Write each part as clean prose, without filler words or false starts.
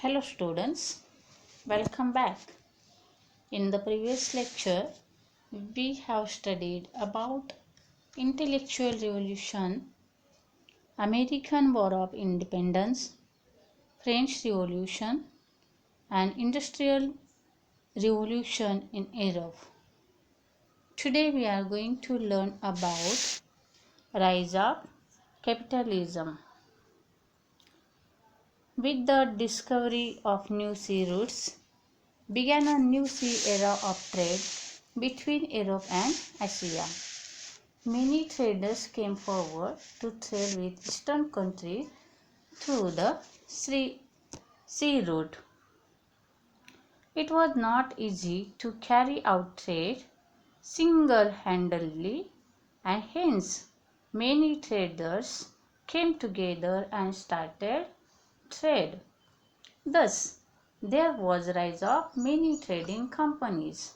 Hello students, welcome back. In the previous lecture, we have studied about intellectual revolution, American War of Independence, French Revolution and Industrial Revolution in Europe. Today we are going to learn about rise of capitalism. With the discovery of new sea routes, began a new sea era of trade between Europe and Asia. Many traders came forward to trade with eastern countries through the sea route. It was not easy to carry out trade single-handedly, and hence many traders came together and started trade. Thus, there was rise of many trading companies.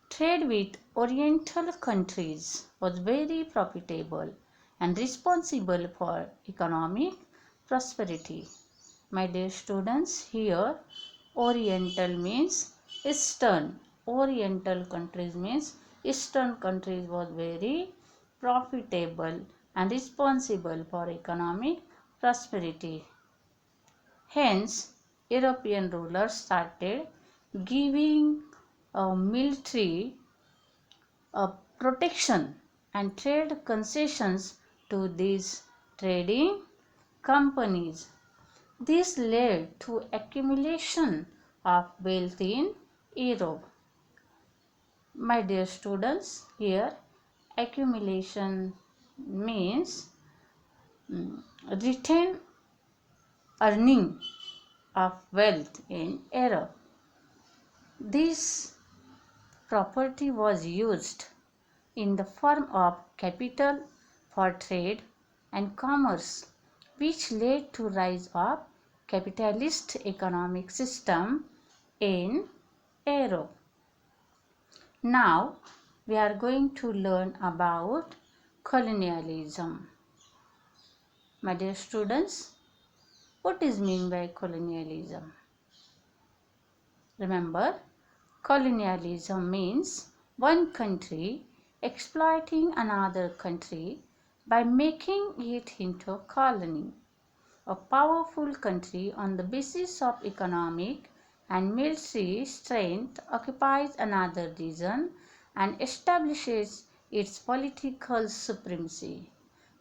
Trade with Oriental countries was very profitable and responsible for economic prosperity. My dear students, here Oriental means Eastern. Oriental countries means Eastern countries was very profitable and responsible for economic prosperity. Hence, European rulers started giving military protection and trade concessions to these trading companies. This led to accumulation of wealth in Europe. My dear students, here accumulation means retain earning of wealth in Europe. This property was used in the form of capital for trade and commerce, which led to rise of capitalist economic system in Europe. Now we are going to learn about colonialism. My dear students, what is meant by colonialism? Remember, colonialism means one country exploiting another country by making it into a colony. A powerful country on the basis of economic and military strength occupies another region and establishes its political supremacy.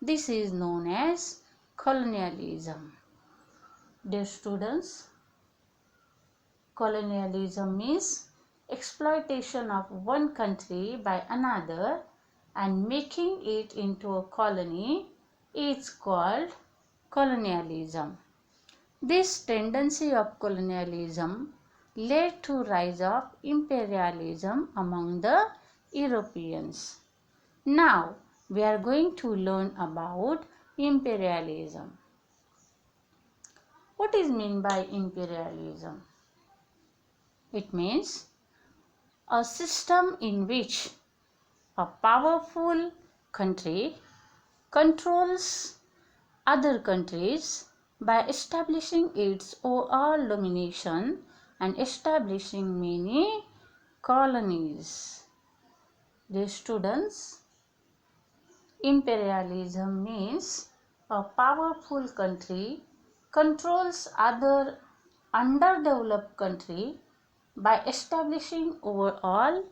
This is known as colonialism. Dear students, colonialism means exploitation of one country by another and making it into a colony is called colonialism. This tendency of colonialism led to rise of imperialism among the Europeans. Now we are going to learn about imperialism. What is meant by imperialism? It means a system in which a powerful country controls other countries by establishing its overall domination and establishing many colonies. Dear students, imperialism means a powerful country controls other underdeveloped country by establishing overall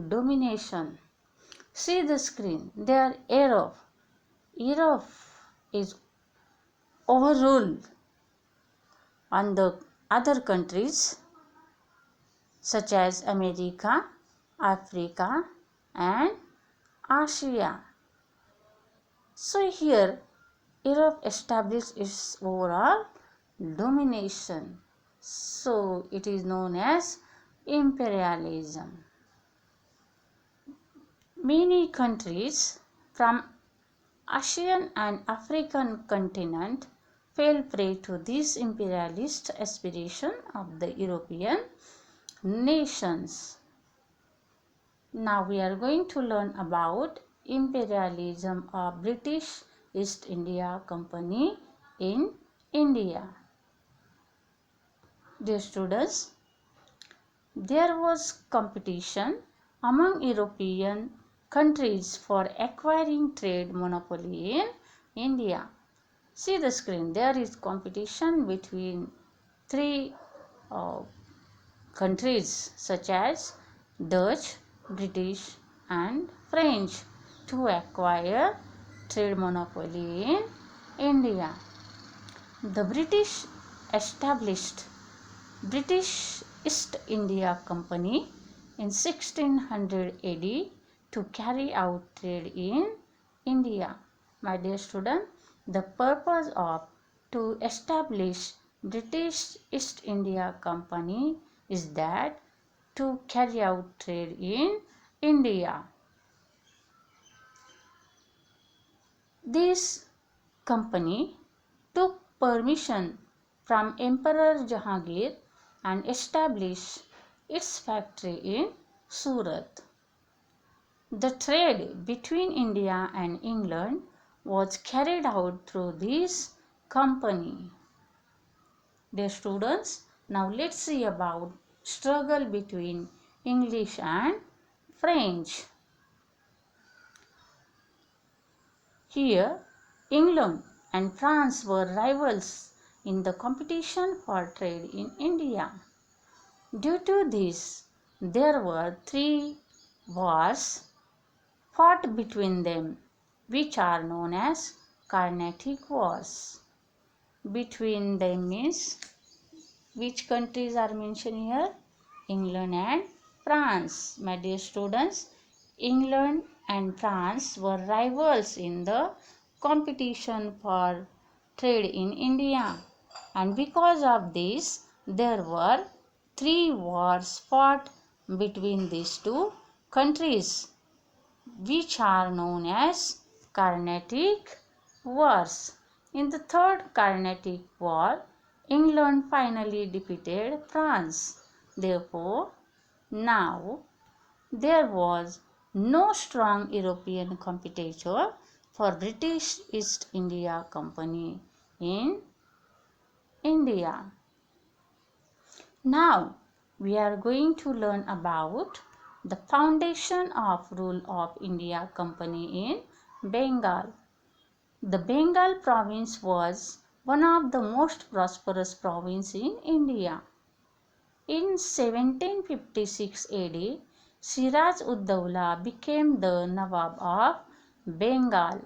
domination. See the screen. There Europe. Europe is overruled on the other countries such as America, Africa and Asia. So here Europe established its overall domination. So it is known as imperialism. Many countries from Asian and African continent fell prey to this imperialist aspiration of the European nations. Now we are going to learn about imperialism of British East India Company in India. Dear students, there was competition among European countries for acquiring trade monopoly in India. See the screen. There is competition between three uh, countries such as Dutch, British and French to acquire trade monopoly in India. The British established British East India Company in 1600 AD to carry out trade in India. My dear student, the purpose of to establish British East India Company is that to carry out trade in India. This company took permission from Emperor Jahangir and established its factory in Surat. The trade between India and England was carried out through this company. Dear students, now let's see about struggle between English and French. Here, England and France were rivals in the competition for trade in India. Due to this, there were three wars fought between them, which are known as Carnatic Wars. Between them means which countries are mentioned here? England and France. My dear students, England and France were rivals in the competition for trade in India. And because of this, there were three wars fought between these two countries, which are known as Carnatic Wars. In the Third Carnatic War, England finally defeated France. Therefore, now there was no strong European competitor for British East India Company in India. Now we are going to learn about the foundation of rule of India Company in Bengal. The Bengal province was one of the most prosperous provinces in India. In 1756 AD, Siraj ud Dawla became the Nawab of Bengal.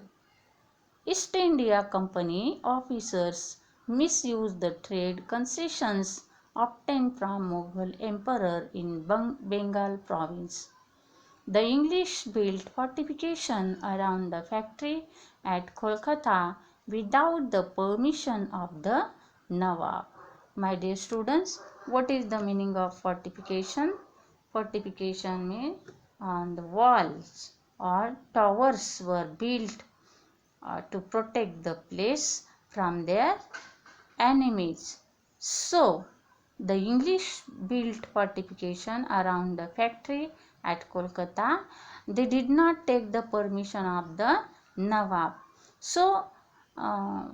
East India Company officers misused the trade concessions obtained from Mughal emperor in Bengal province. The English built fortification around the factory at Kolkata without the permission of the Nawab. My dear students, what is the meaning of fortification? Fortification means on the walls or towers were built to protect the place from their enemies. So, the English built fortification around the factory at Kolkata. They did not take the permission of the Nawab. So,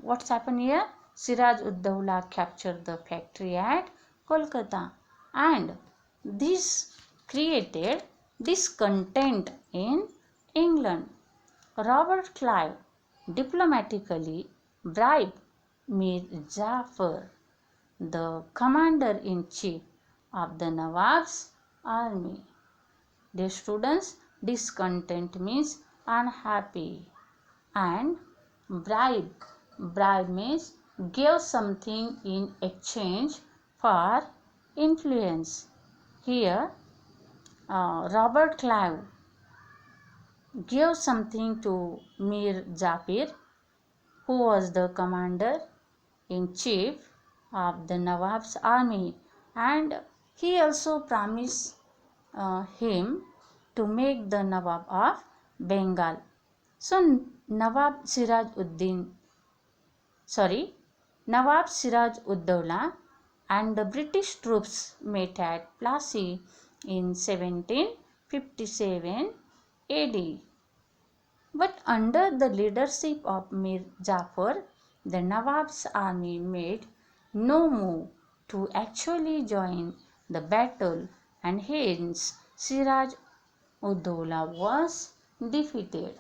what's happened here? Siraj ud Dawla captured the factory at Kolkata, and this created discontent in England. Robert Clive diplomatically bribed Mir Jafar, the commander-in-chief of the Nawab's army. Dear students, discontent means unhappy, and bribe, bribe means give something in exchange for influence. Here, Robert Clive gave something to Mir Jafar, who was the commander in chief of the Nawab's army, and he also promised him to make the Nawab of Bengal. So Nawab Siraj ud Dawla and the British troops met at Plassey in 1757 AD. But under the leadership of Mir Jafar, the Nawab's army made no move to actually join the battle, and hence Siraj Uddaula was defeated.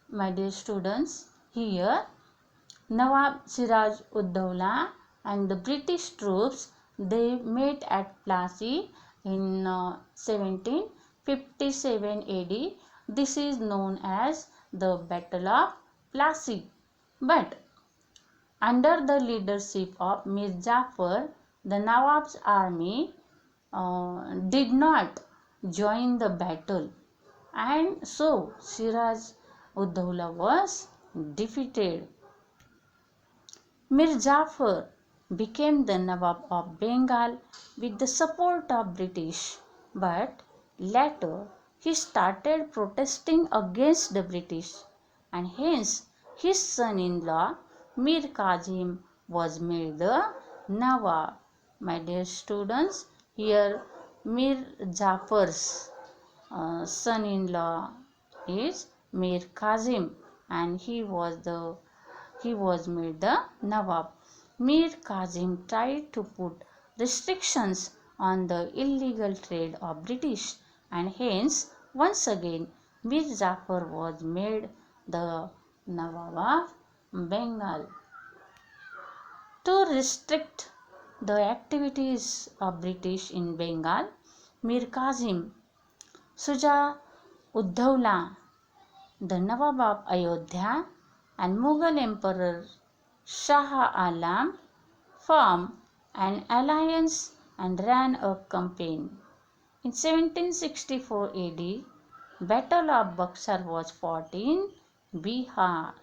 My dear students, here Nawab Siraj Uddaula and the British troops, they met at Plassey in 1757 AD. This is known as the Battle of Plassey. But under the leadership of Mir Jafar, the Nawab's army did not join the battle, and so Siraj Uddaula was defeated. Mir Jafar became the Nawab of Bengal with the support of British, but later he started protesting against the British, and hence his son-in-law Mir Kazim was made the Nawab. My dear students, here Mir Jafar's son-in-law is Mir Kazim, and he was made the Nawab. Mir Kazim tried to put restrictions on the illegal trade of British, and hence once again Mir Jafar was made the Nawab of Bengal. To restrict the activities of British in Bengal, Mir Kazim Shuja Uddaula, the Nawab of Ayodhya, and Mughal Emperor Shah Alam formed an alliance and ran a campaign. In 1764 AD, Battle of Buxar was fought in Bihar.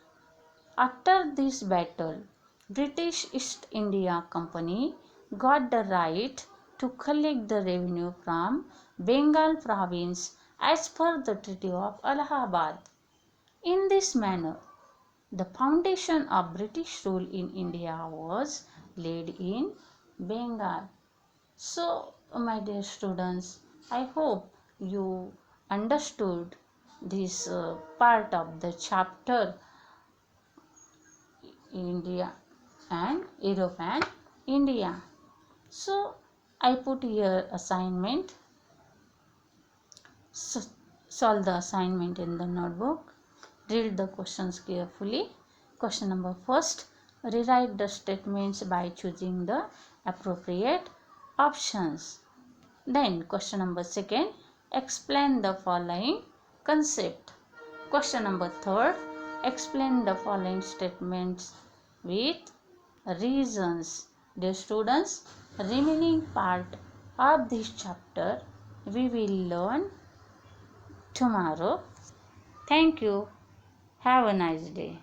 After this battle, British East India Company got the right to collect the revenue from Bengal province as per the Treaty of Allahabad. In this manner, the foundation of British rule in India was laid in Bengal. So, my dear students, I hope you understood this part of the chapter India and Europe and India. So, I put here assignment. Solve the assignment in the notebook. Read the questions carefully. Question number first, rewrite the statements by choosing the appropriate options. Then question number second, explain the following concept. Question number third, explain the following statements with reasons. Dear students, remaining part of this chapter we will learn tomorrow. Thank you. Have a nice day.